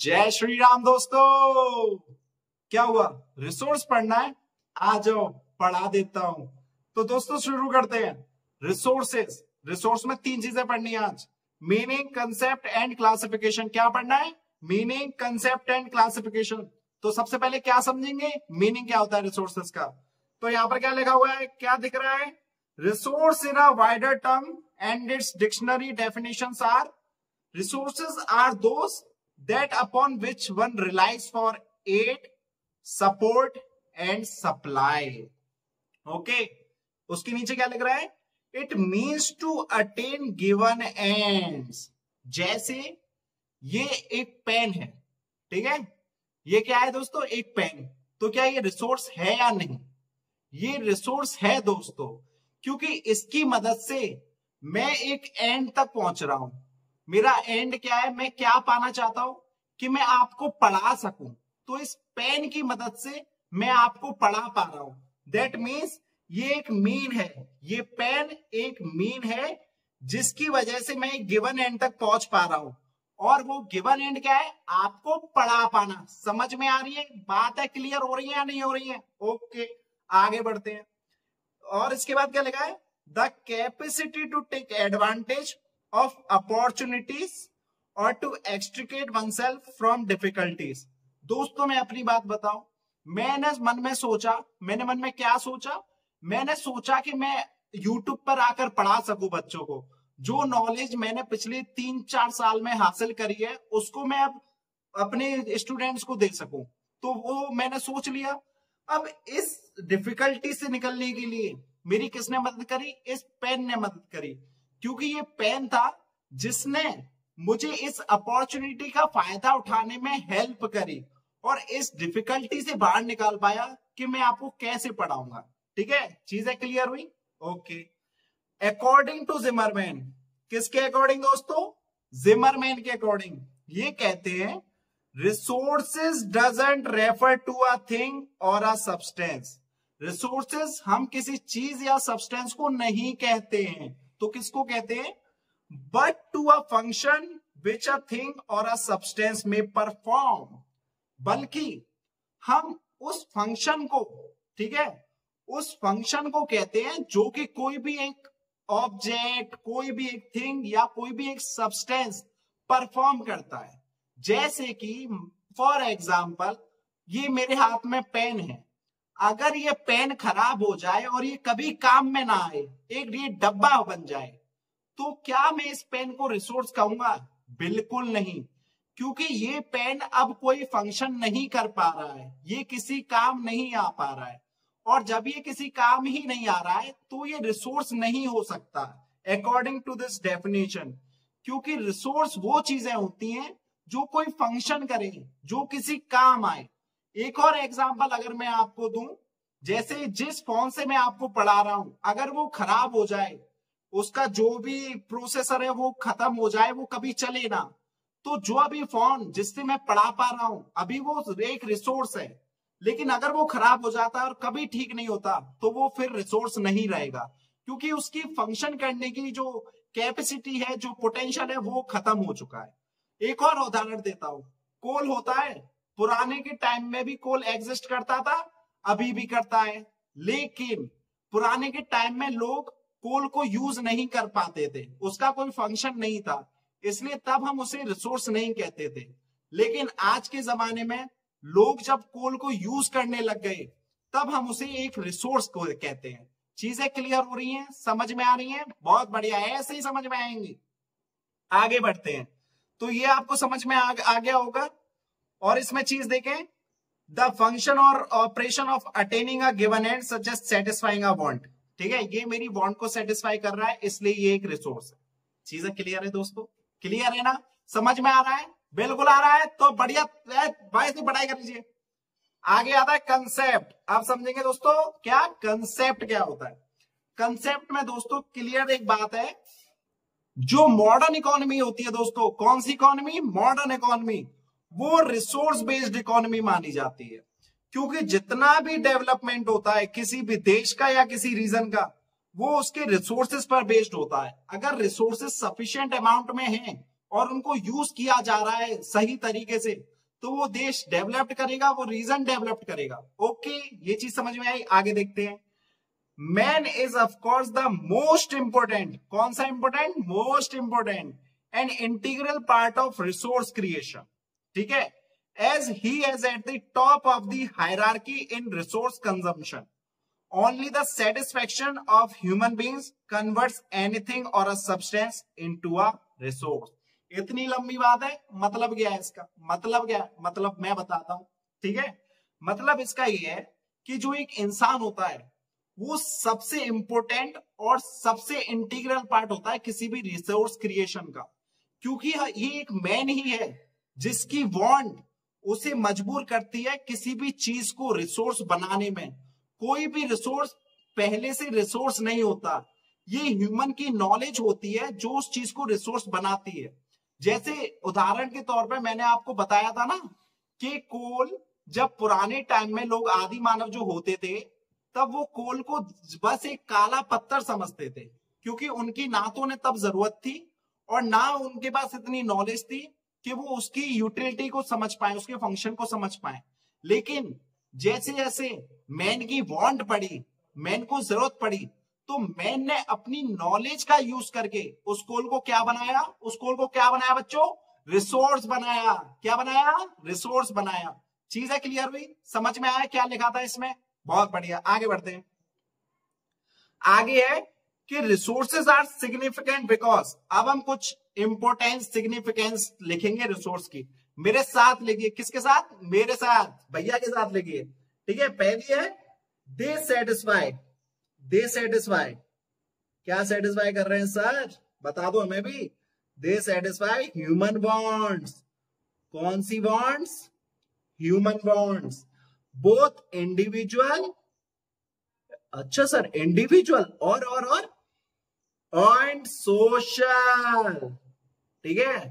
जय श्री राम दोस्तों। क्या हुआ, रिसोर्स पढ़ना है? आ जाओ, पढ़ा देता हूं। तो दोस्तों शुरू करते हैं। रिसोर्सेस, रिसोर्स में तीन चीजें पढ़नी है आज। Meaning, concept and classification. क्या पढ़ना है? Meaning, concept and classification. तो सबसे पहले क्या समझेंगे, मीनिंग क्या होता है रिसोर्सेस का। तो यहां पर क्या लिखा हुआ है, क्या दिख रहा है? Resource in a wider term and its dictionary definitions are, resources are those that upon which one relies for aid, support and supply. Okay, उसके नीचे क्या लिख रहा है? It means to attain given ends. जैसे ये एक पेन है, ठीक है? ये क्या है दोस्तों? एक पेन। तो क्या ये रिसोर्स है या नहीं? ये रिसोर्स है दोस्तों, क्योंकि इसकी मदद से मैं एक एंड तक पहुंच रहा हूं। मेरा एंड क्या है? मैं क्या पाना चाहता हूं कि मैं आपको पढ़ा सकूं। तो इस पेन की मदद से मैं आपको पढ़ा पा रहा हूं। दैट मीन्स ये एक मीन है, ये पेन एक मीन है जिसकी वजह से मैं गिवन एंड तक पहुंच पा रहा हूं। और वो गिवन एंड क्या है? आपको पढ़ा पाना। समझ में आ रही है बात? है क्लियर हो रही है या नहीं हो रही है? ओके, आगे बढ़ते हैं। और इसके बाद क्या लिखा है? The capacity to take advantage of opportunities or to extricate oneself from difficulties. दोस्तों मैं अपनी बात बताऊं, मैंने मन में सोचा, मैंने मन में क्या सोचा? मैंने सोचा कि मैं YouTube पर आकर पढ़ा सकूं बच्चों को। जो नॉलेज मैंने पिछले 3-4 साल में हासिल करी है उसको मैं अब अपने स्टूडेंट्स को दे सकूं। तो वो मैंने सोच लिया। अब इस डिफिकल्टी से निकलने के लिए मेरी किसने मदद करी? इस पेन ने मदद करी, क्योंकि ये पेन था जिसने मुझे इस अपॉर्चुनिटी का फायदा उठाने में हेल्प करी और इस डिफिकल्टी से बाहर निकाल पाया कि मैं आपको कैसे पढ़ाऊंगा। ठीक है, चीजें क्लियर हुई? ओके। अकॉर्डिंग टू जिमरमैन, किसके अकॉर्डिंग दोस्तों? जिमरमैन के अकॉर्डिंग ये कहते हैं, resources doesn't refer to a thing or a substance. Resources हम किसी चीज या सब्सटेंस को नहीं कहते हैं, तो किसको कहते हैं? But to a function which a thing or a substance में परफॉर्म। बल्कि हम उस फंक्शन को, ठीक है, उस फंक्शन को कहते हैं जो कि कोई भी एक ऑब्जेक्ट, कोई भी एक थिंग या कोई भी एक सब्सटेंस परफॉर्म करता है। जैसे कि फॉर एग्जाम्पल ये मेरे हाथ में पेन है। अगर ये पेन खराब हो जाए और ये कभी काम में ना आए, एक ये डब्बा बन जाए, तो क्या मैं इस पेन को रिसोर्स कहूंगा? बिल्कुल नहीं, क्योंकि ये पेन अब कोई फंक्शन नहीं कर पा रहा है, ये किसी काम नहीं आ पा रहा है। और जब ये किसी काम ही नहीं आ रहा है तो ये रिसोर्स नहीं हो सकता अकॉर्डिंग टू दिस डेफिनेशन। क्योंकि रिसोर्स वो चीजें होती हैं जो कोई फंक्शन करे, जो किसी काम आए। एक और एग्जांपल अगर मैं आपको दूं, जैसे जिस फोन से मैं आपको पढ़ा रहा हूं, अगर वो खराब हो जाए, उसका जो भी प्रोसेसर है वो खत्म हो जाए, वो कभी चले ना, तो जो अभी फोन जिससे मैं पढ़ा पा रहा हूं अभी वो एक रिसोर्स है। लेकिन अगर वो खराब हो जाता है और कभी ठीक नहीं होता तो वो फिर रिसोर्स नहीं रहेगा, क्योंकि उसकी फंक्शन करने की जो कैपेसिटी है, जो पोटेंशियल है, वो खत्म हो चुका है। एक और उदाहरण देता हूं। कोल होता है, पुराने के टाइम में भी कोल एग्जिस्ट करता था, अभी भी करता है। लेकिन पुराने के टाइम में लोग कोल को यूज नहीं कर पाते थे, उसका कोई फंक्शन नहीं था, इसलिए तब हम उसे रिसोर्स नहीं कहते थे। लेकिन आज के जमाने में लोग जब कोल को यूज करने लग गए तब हम उसे एक रिसोर्स को कहते हैं। चीजें क्लियर हो रही हैं? समझ में आ रही हैं? बहुत बढ़िया है, ऐसे ही समझ में आएंगी। आगे बढ़ते हैं। तो ये आपको समझ में आ गया होगा। और इसमें चीज देखें, द फंक्शन और operation of attaining a given and such as satisfying a want. ठीक है, ये मेरी वांट को सेटिस्फाई कर रहा है, इसलिए ये एक रिसोर्स है। चीजें क्लियर है दोस्तों? क्लियर है ना? समझ में आ रहा है? बिल्कुल आ रहा है तो बढ़िया भाई से पढ़ाई कर लीजिए। आगे आता है कंसेप्ट। आप समझेंगे दोस्तों क्या कंसेप्ट क्या होता है। कंसेप्ट में दोस्तों क्लियर एक बात है, जो मॉडर्न इकोनॉमी होती है दोस्तों, कौन सी इकोनॉमी? मॉडर्न इकोनॉमी, वो रिसोर्स बेस्ड इकोनॉमी मानी जाती है। क्योंकि जितना भी डेवलपमेंट होता है किसी भी देश का या किसी रीजन का, वो उसके रिसोर्सेज पर बेस्ड होता है। अगर रिसोर्सेज सफिशिएंट अमाउंट में हैं और उनको यूज किया जा रहा है सही तरीके से, तो वो देश डेवलप्ड करेगा, वो रीजन डेवलप्ड करेगा। ओके, ये चीज समझ में आई? आगे देखते हैं। Man is of course the most important, कौन सा important? Most important and integral part of resource creation. ठीक है, as he is at the top of the hierarchy in resource consumption. Only the satisfaction of human beings converts anything or a substance into a resource। इतनी लंबी बात है, मतलब क्या है इसका? मतलब क्या है? मतलब मैं बताता हूं, ठीक है। मतलब इसका ये है कि जो एक इंसान होता है वो सबसे इंपॉर्टेंट और सबसे इंटीग्रल पार्ट होता है किसी भी रिसोर्स क्रिएशन का, क्योंकि ये एक मैन ही है जिसकी वांट उसे मजबूर करती है किसी भी चीज को रिसोर्स बनाने में। कोई भी रिसोर्स पहले से रिसोर्स नहीं होता, ये ह्यूमन की नॉलेज होती है जो उस चीज को रिसोर्स बनाती है। जैसे उदाहरण के तौर पे मैंने आपको बताया था ना कि कोल, जब पुराने टाइम में लोग आदि मानव जो होते थे, तब वो कोल को बस एक काला पत्थर समझते थे, क्योंकि उनकी ना तो उन्हें तब जरूरत थी और ना उनके पास इतनी नॉलेज थी कि वो उसकी यूटिलिटी को समझ पाए, उसके फंक्शन को समझ पाए। लेकिन जैसे जैसे मैन की वांट पड़ी, मैन को जरूरत पड़ी, तो मैन ने अपनी नॉलेज का यूज करके उस कोल को क्या बनाया? उस कोल को क्या बनाया बच्चों? रिसोर्स बनाया। क्या बनाया? रिसोर्स बनाया। चीज है क्लियर हुई? समझ में आया क्या लिखा था इसमें? बहुत बढ़िया, आगे बढ़ते हैं। आगे है कि रिसोर्सेज आर सिग्निफिकेंट बिकॉज, अब हम कुछ इंपोर्टेंस सिग्निफिकेंस लिखेंगे रिसोर्स की। मेरे साथ लिखिए। किसके साथ? मेरे साथ, भैया के साथ लिखिए। ठीक है, पहली है दे सेटिस्फाई। दे सेटिस्फाई, क्या सेटिस्फाई कर रहे हैं सर? बता दो हमें भी। दे सेटिस्फाई ह्यूमन वांट्स। कौन सी wants? Human wants, both individual, अच्छा सर, इंडिविजुअल और एंड सोशल। ठीक है,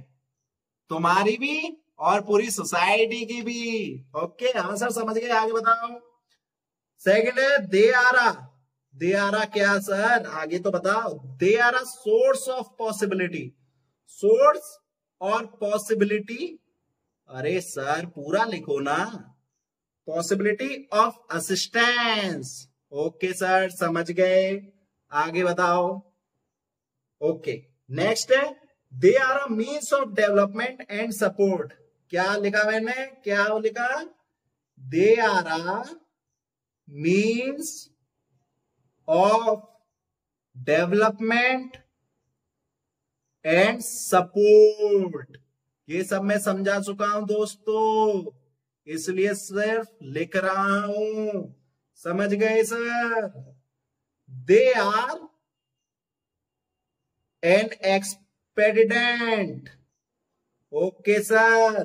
तुम्हारी भी और पूरी सोसाइटी की भी। ओके, हाँ सर समझ गए, आगे बताओ। सेकंड है दे आर क्या सर? आगे तो बताओ। They are a source of possibility. Source और पॉसिबिलिटी, अरे सर पूरा लिखो ना। Possibility of assistance. Okay sir समझ गए, आगे बताओ। ओके, नेक्स्ट है they are a means of development and support. क्या लिखा मैंने? क्या लिखा? They are a means of development and support. ये सब मैं समझा चुका हूं दोस्तों, इसलिए सिर्फ लिख रहा हूं। समझ गए sir? They are an expedient. Okay sir,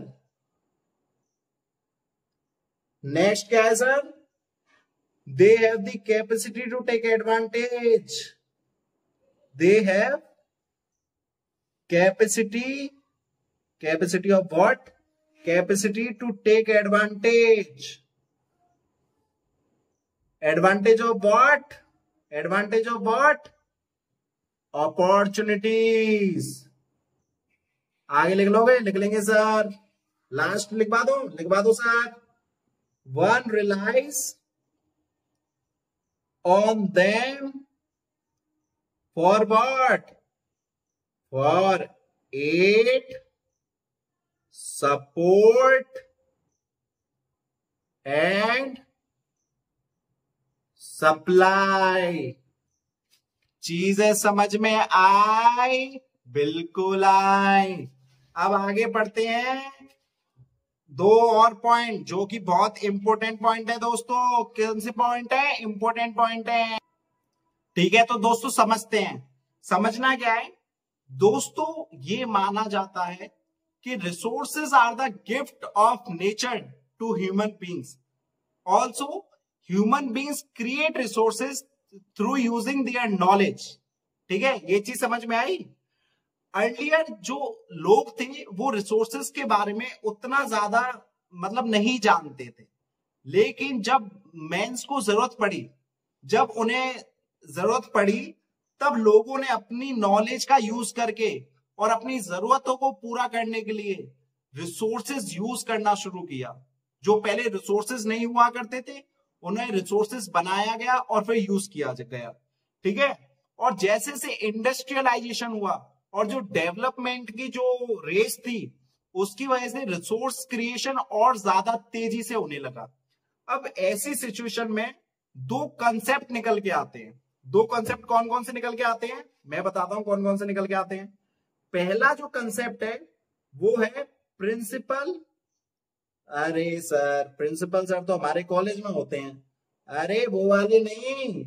next क्या है sir? They have the capacity to take advantage. They have capacity of what? Capacity to take advantage. Advantage of what? Advantage of what? Opportunities. आगे लिख लोगे? लिख लेंगे sir, last लिखवा दो sir. One relies on them for what? For aid, support and supply. चीजें समझ में आई? बिल्कुल आई। अब आगे बढ़ते हैं। दो और पॉइंट जो कि बहुत इंपॉर्टेंट पॉइंट है दोस्तों। कौन से पॉइंट है? इंपॉर्टेंट पॉइंट है। ठीक है, तो दोस्तों समझते हैं। समझना क्या है दोस्तों? ये माना जाता है कि resources are the gift of nature to human beings. Also human beings create resources through using their knowledge. ठीक है, ये चीज समझ में आई? अर्लियर जो लोग थे वो रिसोर्सेज के बारे में उतना ज्यादा मतलब नहीं जानते थे, लेकिन जब मेंस को जरूरत पड़ी, जब उन्हें जरूरत पड़ी, तब लोगों ने अपनी नॉलेज का यूज करके और अपनी जरूरतों को पूरा करने के लिए रिसोर्सेज यूज करना शुरू किया। जो पहले रिसोर्सेज नहीं हुआ करते थे उन्हें रिसोर्सेज बनाया गया और फिर यूज किया गया। ठीक है, और जैसे से इंडस्ट्रियलाइजेशन हुआ और जो डेवलपमेंट की जो रेस थी उसकी वजह से रिसोर्स क्रिएशन और ज्यादा तेजी से होने लगा। अब ऐसी सिचुएशन में दो कंसेप्ट निकल के आते हैं। दो कंसेप्ट कौन कौन से निकल के आते हैं मैं बताता हूं कौन कौन से निकल के आते हैं। पहला जो कंसेप्ट है वो है प्रिंसिपल। अरे सर, प्रिंसिपल सर तो हमारे कॉलेज में होते हैं। अरे वो वाले नहीं,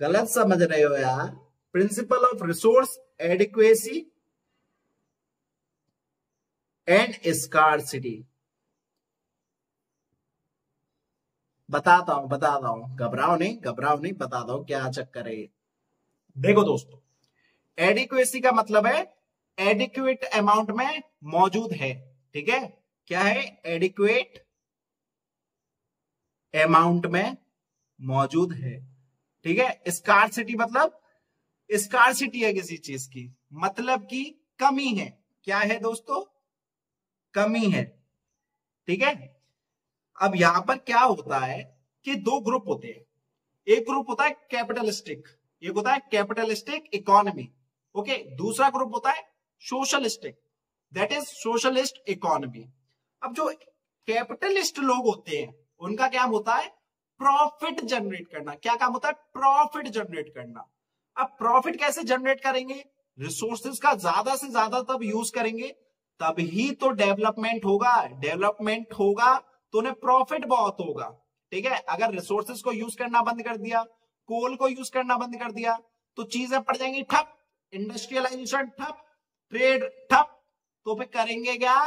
गलत समझ रहे हो यार। Principle of resource adequacy and scarcity. बताता हूं, घबराओ नहीं, बताता हूं क्या चक्कर है ये। देखो दोस्तों, एडिक्वेसी का मतलब है एडिक्वेट अमाउंट में मौजूद है। ठीक है, क्या है? एडिक्वेट अमाउंट में मौजूद है। ठीक है, स्कार्सिटी मतलब स्कार्सिटी है किसी चीज की, मतलब की कमी है। क्या है दोस्तों? कमी है। ठीक है, अब यहां पर क्या होता है कि दो ग्रुप होते हैं। एक ग्रुप होता है कैपिटलिस्टिक, एक होता है कैपिटलिस्टिक इकोनॉमी। ओके, दूसरा ग्रुप होता है socialistic, that is socialist economy. अब जो कैपिटलिस्ट लोग होते हैं उनका क्या होता है? प्रॉफिट जनरेट करना। क्या काम होता है? प्रॉफिट जनरेट करना। अब प्रॉफिट कैसे जनरेट करेंगे? रिसोर्सेज का ज्यादा से ज्यादा तब यूज करेंगे तभी तो डेवलपमेंट होगा। डेवलपमेंट होगा तो उन्हें प्रॉफिट बहुत होगा। ठीक है, अगर रिसोर्सेज को यूज करना बंद कर दिया, कोल को यूज करना बंद कर दिया तो चीजें पड़ जाएंगी ठप, इंडस्ट्रियलाइजेशन ठप, ट्रेड ठप। तो फिर करेंगे क्या?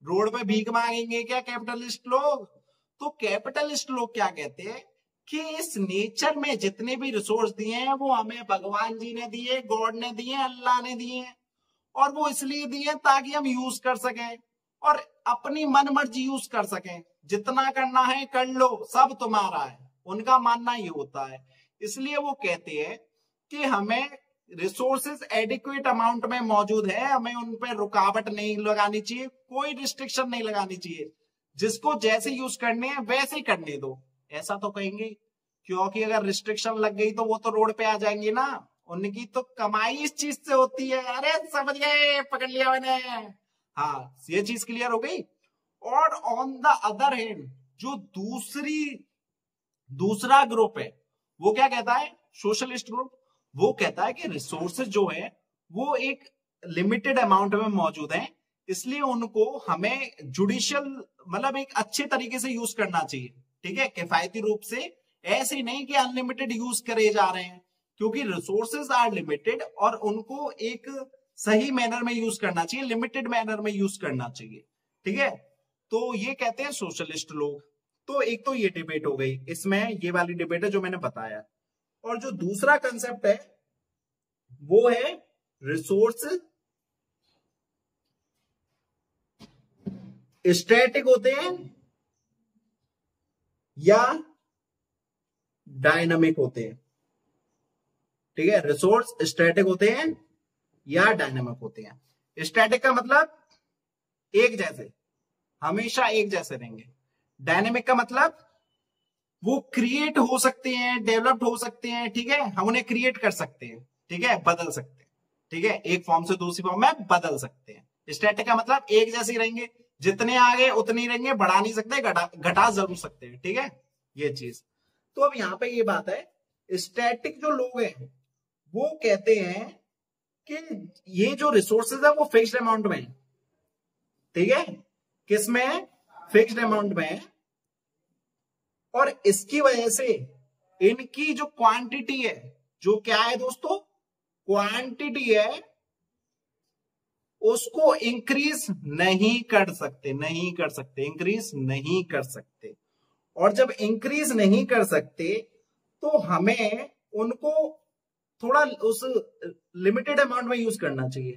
रोड पे भीख मांगेंगे क्या कैपिटलिस्ट लोग? तो कैपिटलिस्ट लोग क्या कहते हैं कि इस नेचर में जितने भी रिसोर्स दिए हैं वो हमें भगवान जी ने दिए, गॉड ने दिए, अल्लाह ने दिए, और वो इसलिए दिए ताकि हम यूज कर सकें और अपनी मन मर्जी यूज कर सकें। जितना करना है कर लो, सब तुम्हारा है। उनका मानना ये होता है। इसलिए वो कहते हैं कि हमें रिसोर्सेज एडिक्वेट अमाउंट में मौजूद है, हमें उन पर रुकावट नहीं लगानी चाहिए, कोई रिस्ट्रिक्शन नहीं लगानी चाहिए। जिसको जैसे यूज करने हैं वैसे ही करने दो, ऐसा तो कहेंगे। क्योंकि अगर रिस्ट्रिक्शन लग गई तो वो तो रोड पे आ जाएंगे ना, उनकी तो कमाई इस चीज से होती है। अरे समझ गए, पकड़ लिया मैंने। हाँ, ये चीज क्लियर हो गई। और ऑन द अदर हैंड जो दूसरा ग्रुप है वो क्या कहता है? Socialist group. वो कहता है कि रिसोर्सेज जो है वो एक लिमिटेड अमाउंट में मौजूद है, इसलिए उनको हमें जुडिशियल मतलब एक अच्छे तरीके से यूज करना चाहिए। ठीक है, किफायती रूप से, ऐसे नहीं कि अनलिमिटेड यूज करे जा रहे हैं, क्योंकि रिसोर्सेज आर लिमिटेड और उनको एक सही मैनर में यूज करना चाहिए, लिमिटेड मैनर में यूज करना चाहिए। ठीक है, तो ये कहते हैं सोशलिस्ट लोग। तो एक तो ये डिबेट हो गई, इसमें ये वाली डिबेट है जो मैंने बताया। और जो दूसरा कंसेप्ट है वो है रिसोर्स स्टैटिक होते हैं या डायनामिक होते हैं। ठीक है, रिसोर्स स्टैटिक होते हैं या डायनामिक होते हैं। स्टैटिक का मतलब एक जैसे, हमेशा एक जैसे रहेंगे। डायनेमिक का मतलब वो क्रिएट हो सकते हैं, डेवलप्ड हो सकते हैं। ठीक है, हम उन्हें क्रिएट कर सकते हैं। ठीक है, बदल सकते हैं। ठीक है, एक फॉर्म से दूसरी फॉर्म में बदल सकते हैं। स्टैटिक का मतलब एक जैसे रहेंगे, जितने आगे उतने ही रहेंगे, बढ़ा नहीं सकते, घटा जरूर सकते हैं। ठीक है, ये चीज। तो अब यहां पे ये बात है, स्टैटिक जो लोग हैं वो कहते हैं कि ये जो रिसोर्सेज है वो फिक्स्ड अमाउंट में है। ठीक है, किसमें है? फिक्स्ड अमाउंट में है, और इसकी वजह से इनकी जो क्वांटिटी है, जो क्या है दोस्तों? क्वांटिटी है, उसको इंक्रीज नहीं कर सकते, इंक्रीज नहीं कर सकते। और जब इंक्रीज नहीं कर सकते तो हमें उनको थोड़ा उस लिमिटेड अमाउंट में यूज करना चाहिए।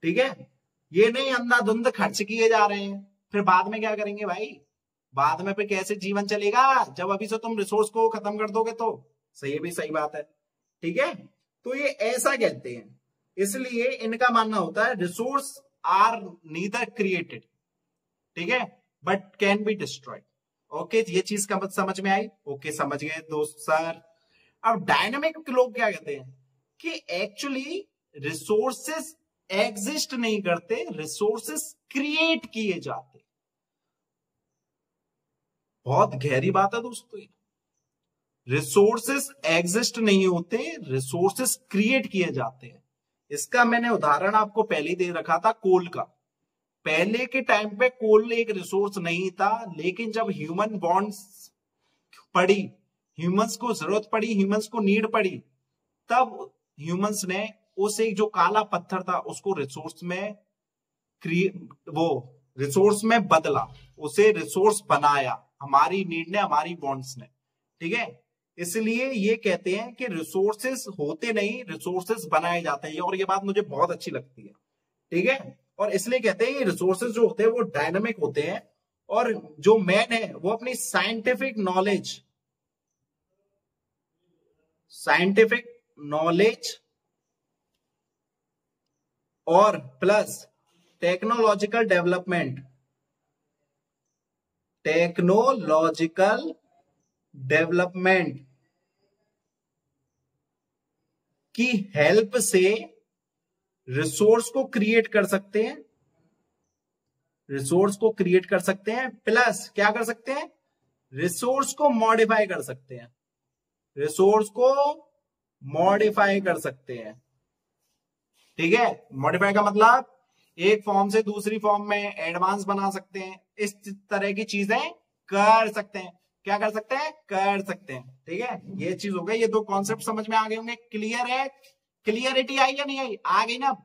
ठीक है, ये नहीं अंधाधुंध खर्च किए जा रहे हैं, फिर बाद में क्या करेंगे भाई? बाद में फिर कैसे जीवन चलेगा जब अभी से तुम रिसोर्स को खत्म कर दोगे? तो सही भी सही बात है। ठीक है, तो ये ऐसा कहते हैं। इसलिए इनका मानना होता है रिसोर्स आर नीदर क्रिएटेड, ठीक है, but can be destroyed. Okay, ये चीज का समझ में आई? ओके, समझ गए दोस्त सर। अब डायनामिक लोग क्या कहते हैं कि एक्चुअली रिसोर्सेस एग्जिस्ट नहीं करते, रिसोर्सेस क्रिएट किए जाते। बहुत गहरी बात है दोस्तों। रिसोर्सेस एग्जिस्ट नहीं होते, रिसोर्सेस क्रिएट किए जाते हैं। इसका मैंने उदाहरण आपको पहले दे रखा था, कोल का। पहले के टाइम पे कोल एक रिसोर्स नहीं था, लेकिन जब ह्यूमन बॉन्ड्स पड़ी, ह्यूमंस को जरूरत पड़ी, ह्यूमंस को नीड पड़ी, तब ह्यूमंस ने उस एक जो काला पत्थर था उसको रिसोर्स में रिसोर्स में बदला, उसे रिसोर्स बनाया, हमारी नीड ने, हमारी बॉन्ड्स ने, ठीक है। इसलिए ये कहते हैं कि रिसोर्सेस होते नहीं, रिसोर्सेस बनाए जाते हैं, और ये बात मुझे बहुत अच्छी लगती है, ठीक है। और इसलिए कहते हैं ये रिसोर्सेस जो होते हैं वो डायनामिक होते हैं, और जो मैन है वो अपनी साइंटिफिक नॉलेज और प्लस टेक्नोलॉजिकल डेवलपमेंट की हेल्प से रिसोर्स को क्रिएट कर सकते हैं, प्लस क्या कर सकते हैं, रिसोर्स को मॉडिफाई कर सकते हैं, ठीक है। मॉडिफाई का मतलब एक फॉर्म से दूसरी फॉर्म में एडवांस बना सकते हैं, इस तरह की चीजें कर सकते हैं। क्या कर सकते हैं? कर सकते हैं, ठीक है। ये चीज हो गई, ये दो कॉन्सेप्ट समझ में आ गए होंगे। क्लियर है? क्लियरिटी आई या नहीं आई? आ गई ना?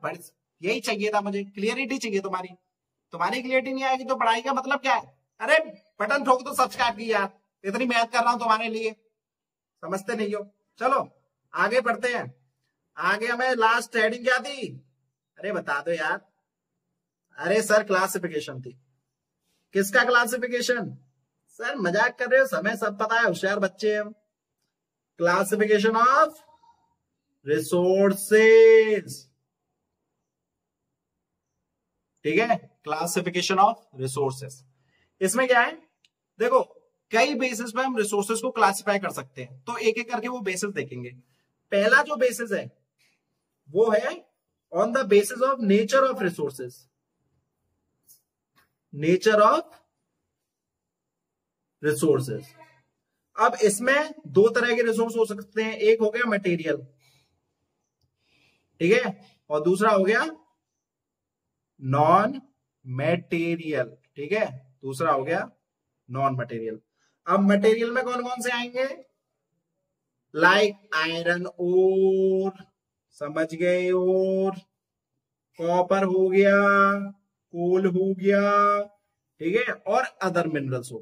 यही चाहिए था मुझे, क्लियरिटी चाहिए तुम्हारी क्लियरिटी नहीं आएगी तो पढ़ाई का मतलब क्या है? अरे बटन ठोक दो सब्सक्राइब की यार, इतनी मेहनत कर रहा हूं तुम्हारे लिए, समझते नहीं हो। चलो आगे बढ़ते हैं। आगे हमें लास्ट हेडिंग क्या थी? अरे बता दो यार। अरे सर क्लासिफिकेशन थी। किसका क्लासिफिकेशन? सर मजाक कर रहे हो, समय सब पता है, होशियार बच्चे हम। क्लासिफिकेशन ऑफ रिसोर्सेज, ठीक है, क्लासिफिकेशन ऑफ रिसोर्सेज। इसमें क्या है, देखो कई बेसिस पे हम रिसोर्सेज को क्लासिफाई कर सकते हैं, तो एक एक करके वो बेसिस देखेंगे। पहला जो बेसिस है वो है on the basis of nature of resources, अब इसमें दो तरह के रिसोर्स हो सकते हैं, एक हो गया मटेरियल, ठीक है, और दूसरा हो गया नॉन मटेरियल, ठीक है, दूसरा हो गया नॉन मटेरियल। अब मटेरियल में कौन कौन से आएंगे? लाइक आयरन ओर, समझ गए, और कॉपर हो गया, कोल हो गया, ठीक है, और अदर मिनरल्स हो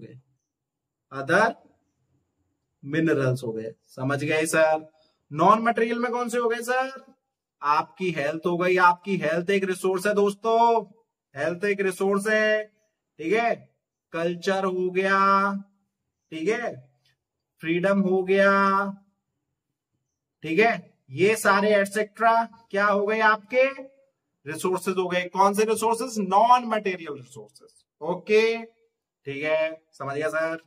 गए, समझ गए सर। नॉन मटेरियल में कौन से हो गए सर? आपकी हेल्थ हो गई, आपकी हेल्थ एक रिसोर्स है दोस्तों, हेल्थ एक रिसोर्स है, ठीक है। कल्चर हो गया, ठीक है, फ्रीडम हो गया, ठीक है, ये सारे एटसेट्रा क्या हो गए? आपके रिसोर्सेज हो गए। कौन से resources? Non material resources, okay, ठीक है, समझ गया सर।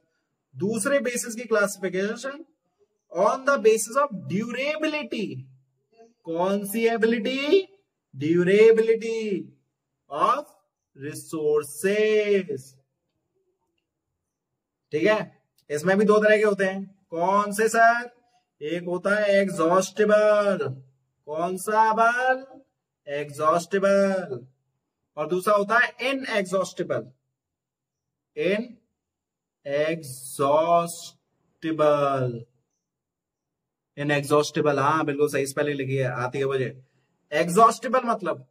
दूसरे बेसिस की classification on the basis of durability. कौन सी एबिलिटी? ड्यूरेबिलिटी ऑफ रिसोर्सेज, ठीक है। इसमें भी दो तरह के होते हैं। कौन से सर? एक होता है एग्जॉस्टिबल, कौन सा बल? एग्जॉस्टिबल, और दूसरा होता है इनएग्जॉस्टिबल, इनएग्जॉस्टिबल, हाँ बिल्कुल सही स्पेलिंग लिखी है, आती है मुझे। एग्जॉस्टिबल मतलब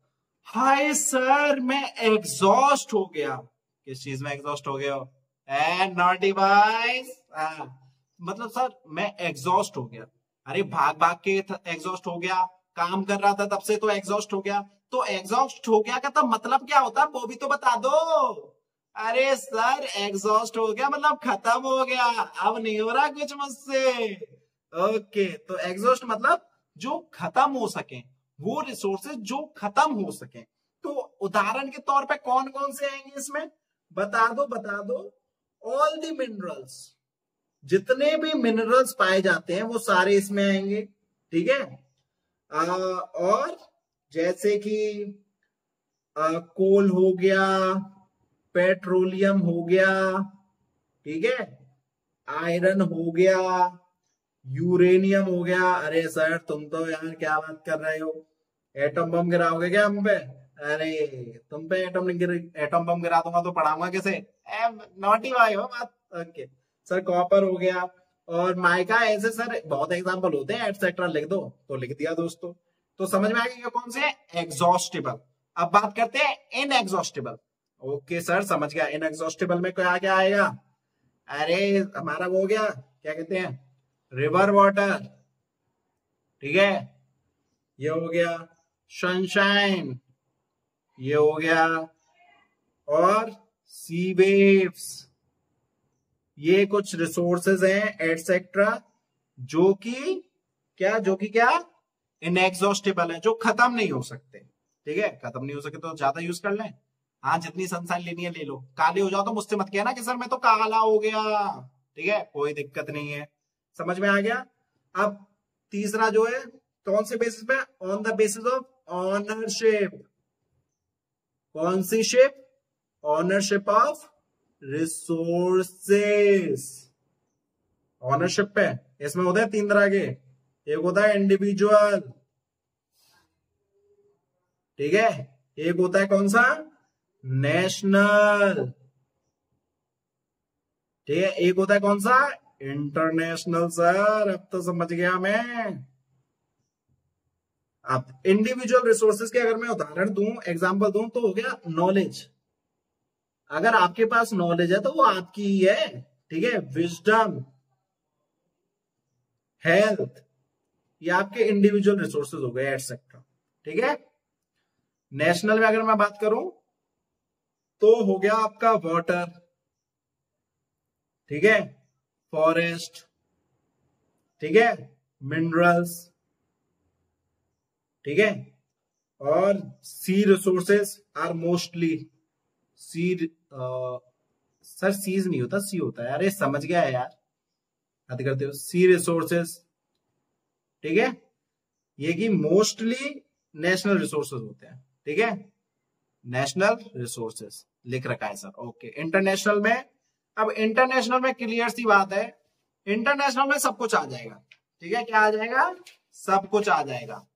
हाय सर मैं एग्जॉस्ट हो गया। किस चीज में एग्जॉस्ट हो गया हो? नॉटी बॉयज, मतलब सर मैं एग्जॉस्ट हो गया। अरे भाग भाग के एग्जॉस्ट हो गया, काम कर रहा था तब से तो एग्जॉस्ट हो गया। तो एग्जॉस्ट हो गया का तो मतलब क्या होता है वो भी तो बता दो। अरे सर एग्जॉस्ट हो गया मतलब खत्म हो गया, अब नहीं हो रहा कुछ मुझसे। ओके, तो एग्जॉस्ट मतलब जो खत्म हो सके, वो रिसोर्सेज जो खत्म हो सके। तो उदाहरण के तौर पे कौन कौन से आएंगे इसमें, बता दो। ऑल द मिनरल्स, जितने भी मिनरल्स पाए जाते हैं वो सारे इसमें आएंगे, ठीक है। और जैसे कि कोल हो गया, पेट्रोलियम हो गया, ठीक है, आयरन हो गया, यूरेनियम हो गया। अरे सर तुम तो यार क्या बात कर रहे हो, एटम बम गिराओगे क्या हम पे? अरे तुम पे एटम बम गिरा दूंगा तो पढ़ाऊंगा कैसे? नॉटी भाई हो बात। ओके सर, कॉपर हो गया और माइका, ऐसे सर बहुत एग्जांपल होते हैं, एटसेट्रा लिख दो तो लिख दिया दोस्तों। तो समझ में आ गया कौन से एग्जॉस्टिबल। अब बात करते हैं इनएग्जॉस्टिबल। ओके सर समझ गया, इनएग्जॉस्टिबल में क्या क्या आएगा? अरे हमारा वो हो गया, क्या कहते हैं, रिवर वाटर, ठीक है, ये हो गया सनशाइन, ये हो गया, और सी वेव्स। ये कुछ रिसोर्सेज हैं एटसेट्रा जो कि क्या इनएग्जॉस्टिबल है, जो खत्म नहीं हो सकते, ठीक है। खत्म नहीं हो सके तो ज्यादा यूज कर लें। हाँ, जितनी सनशाइन लेनी है ले लो। काले हो जाओ तो मुझसे मत कहना कि सर मैं तो काला हो गया, ठीक है, कोई दिक्कत नहीं है। समझ में आ गया। अब तीसरा जो है कौन से बेसिस पे, on the basis of ownership. कौन सी ship? Ownership of resources. Ownership पे इसमें होते हैं 3 तरह के। एक होता है इंडिविजुअल, ठीक है, एक होता है कौन सा, नेशनल, ठीक है, एक होता है कौन सा, इंटरनेशनल। सर अब तो समझ गया मैं। अब इंडिविजुअल रिसोर्सेज के अगर मैं उदाहरण दूं, एग्जांपल दूं, तो हो गया नॉलेज। अगर आपके पास नॉलेज है तो वो आपकी ही है, ठीक है। विजडम, हेल्थ, ये आपके इंडिविजुअल रिसोर्सेज हो गए एटसेट्रा, ठीक है। नेशनल में अगर मैं बात करूं तो हो गया आपका वाटर, ठीक है, फॉरेस्ट, ठीक है, मिनरल्स, ठीक है, और sea resources are mostly sir seas नहीं होता, सी होता है। अरे समझ गया है यार, बात करते हो। सी रिसोर्सेज, ठीक है, ये कि मोस्टली नेशनल रिसोर्सेज होते हैं, ठीक है, नेशनल रिसोर्सेज लिख रखा है सर। ओके, इंटरनेशनल में, अब इंटरनेशनल में क्लियर सी बात है, इंटरनेशनल में सब कुछ आ जाएगा, ठीक है। क्या आ जाएगा? सब कुछ आ जाएगा।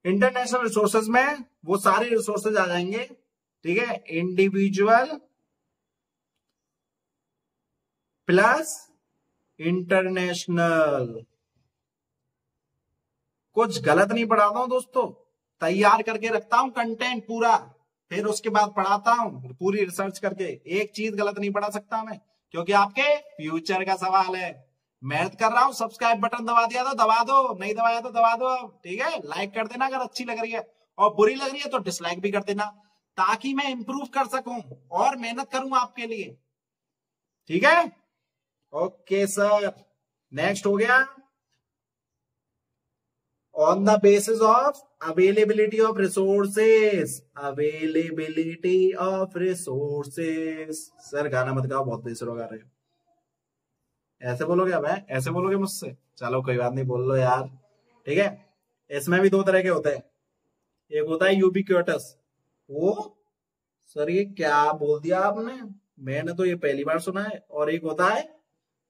इंटरनेशनल रिसोर्सेज में वो सारे रिसोर्सेज आ जाएंगे, ठीक है, इंडिविजुअल प्लस इंटरनेशनल। कुछ गलत नहीं पढ़ाता हूं दोस्तों, तैयार करके रखता हूं कंटेंट पूरा, फिर उसके बाद पढ़ाता हूं पूरी रिसर्च करके। एक चीज गलत नहीं पढ़ा सकता मैं, क्योंकि आपके फ्यूचर का सवाल है। मेहनत कर रहा हूं, सब्सक्राइब बटन दबा दिया तो दबा दो, नहीं दबाया तो दबा दो अब, ठीक है। लाइक कर देना अगर अच्छी लग रही है, और बुरी लग रही है तो डिसलाइक भी कर देना, ताकि मैं इंप्रूव कर सकूं और मेहनत करूं आपके लिए, ठीक है। ओके सर, नेक्स्ट हो गया on the basis of availability of resources. Availability of resources. Sir गाना मत गाओ, बहुत बेसुरा गा रहे हो। ऐसे बोलोगे? अब ऐसे बोलोगे मुझसे? चलो कोई बात नहीं, बोल लो यार, ठीक है। इसमें भी 2 तरह के होते हैं, एक होता है यूबिक्विटस। वो सर ये क्या बोल दिया आपने, मैंने तो ये पहली बार सुना है। और एक होता है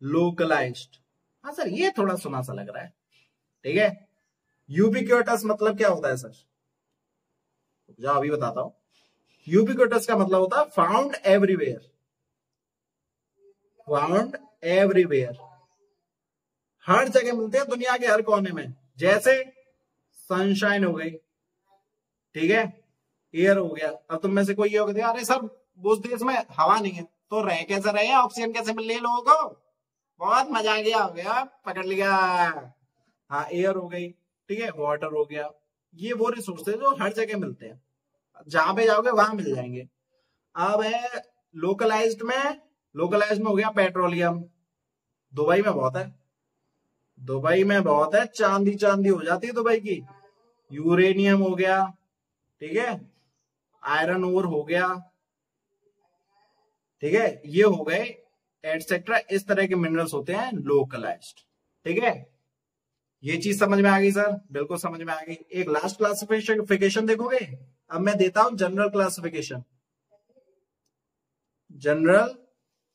लोकलाइज्ड। हाँ सर, ये थोड़ा सुना सा लग रहा है, ठीक है। यूबिक्विटस मतलब क्या होता है सर? जाओ अभी बताता हूं। यूबिक्विटस का मतलब होता है फाउंड एवरीवेयर। फाउंड एवरीवेयर, हर जगह मिलते हैं दुनिया के हर कोने में। जैसे सनशाइन हो गई, ठीक है, एयर हो गया। अब तुम में से कोई ये होगा, अरे सर उस देश में हवा नहीं है तो रह कैसे रहे, ऑक्सीजन कैसे मिल रही है लोगों को? बहुत मजा आ गया, हो गया, पकड़ लिया। हाँ, एयर हो गई, ठीक है, वाटर हो गया। ये वो रिसोर्सेज जो हर जगह मिलते हैं, जहां पे जाओगे वहां मिल जाएंगे। अब है लोकलाइज्ड में, लोकलाइज्ड में हो गया पेट्रोलियम। दुबई में बहुत है, दुबई में बहुत है, चांदी चांदी हो जाती है दुबई की। यूरेनियम हो गया, ठीक है, आयरन ओर हो गया, ठीक है, ये हो गए एटसेट्रा। इस तरह के मिनरल्स होते हैं लोकलाइज्ड, ठीक है। ये चीज समझ में आ गई सर? बिल्कुल समझ में आ गई। एक लास्ट क्लासिफिकेशन देखोगे? अब मैं देता हूं जनरल क्लासिफिकेशन। जनरल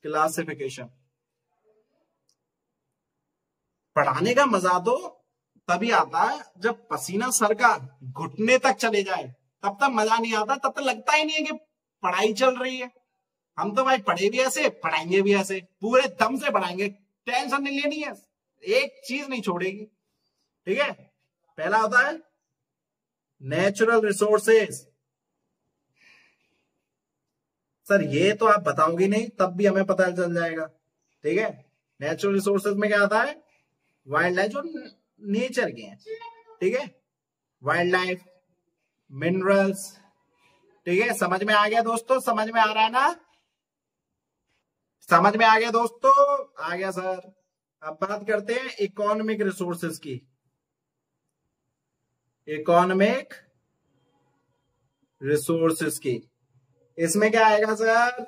क्लासिफिकेशन पढ़ाने का मजा तो तभी आता है जब पसीना सर का घुटने तक चले जाए, तब तक मजा नहीं आता, तब तक लगता ही नहीं है कि पढ़ाई चल रही है। हम तो भाई पढ़े भी ऐसे, पढ़ाएंगे भी ऐसे, पूरे दम से पढ़ाएंगे, टेंशन नहीं लेनी है, एक चीज नहीं छोड़ेगी, ठीक है। पहला होता है नेचुरल रिसोर्सेज। सर ये तो आप बताओगे नहीं, तब भी हमें पता चल जाएगा, ठीक है। नेचुरल रिसोर्सेज में क्या आता है? वाइल्ड लाइफ, जो नेचर के हैं, ठीक है, वाइल्ड लाइफ, मिनरल्स, ठीक है। समझ में आ गया दोस्तों? समझ में आ रहा है ना? समझ में आ गया दोस्तों? आ गया सर। अब बात करते हैं इकोनॉमिक रिसोर्सेज की। इकोनॉमिक रिसोर्सेज की, इसमें क्या आएगा सर?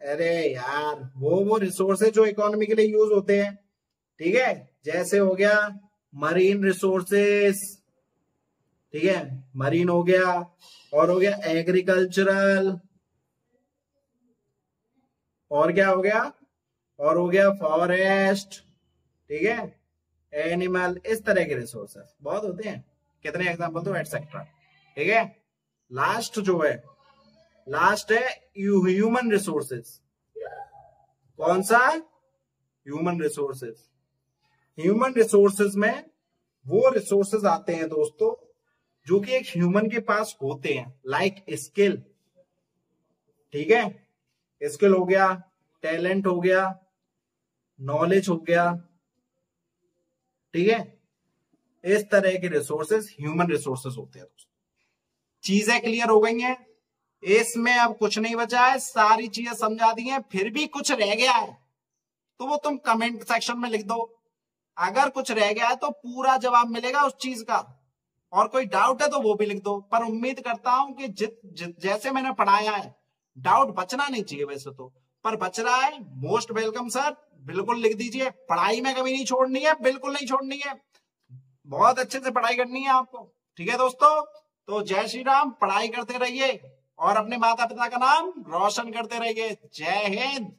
अरे यार वो रिसोर्सेज जो इकोनॉमी के लिए यूज होते हैं, ठीक है, जैसे हो गया मरीन रिसोर्सेज, ठीक है, मरीन हो गया, और हो गया एग्रीकल्चरल, और क्या हो गया? और हो गया फॉरेस्ट, ठीक है, एनिमल, इस तरह के रिसोर्सेज बहुत होते हैं। कितने एग्जांपल दो? एटसेट्रा, ठीक है। लास्ट जो है, लास्ट है ह्यूमन रिसोर्सेज। कौन सा? Human resources. ह्यूमन रिसोर्सेज में वो रिसोर्सेज आते हैं दोस्तों जो कि एक ह्यूमन के पास होते हैं, लाइक स्किल, ठीक है, स्किल हो गया, टैलेंट हो गया, नॉलेज हो गया, ठीक है। इस तरह के रिसोर्सेज ह्यूमन रिसोर्सेज होते हैं दोस्तों। चीजें क्लियर हो गई हैं? इसमें अब कुछ नहीं बचा है, सारी चीजें समझा दी हैं। फिर भी कुछ रह गया है तो वो तुम कमेंट सेक्शन में लिख दो। अगर कुछ रह गया है तो पूरा जवाब मिलेगा उस चीज का, और कोई डाउट है तो वो भी लिख दो। पर उम्मीद करता हूं कि जैसे मैंने पढ़ाया है, डाउट बचना नहीं चाहिए वैसे तो, पर बच रहा है, मोस्ट वेलकम सर, बिल्कुल लिख दीजिए। पढ़ाई में कभी नहीं छोड़नी है, बिल्कुल नहीं छोड़नी है, बहुत अच्छे से पढ़ाई करनी है आपको, ठीक है दोस्तों। तो जय श्री राम, पढ़ाई करते रहिए और अपने माता पिता का नाम रोशन करते रहिए। जय हिंद।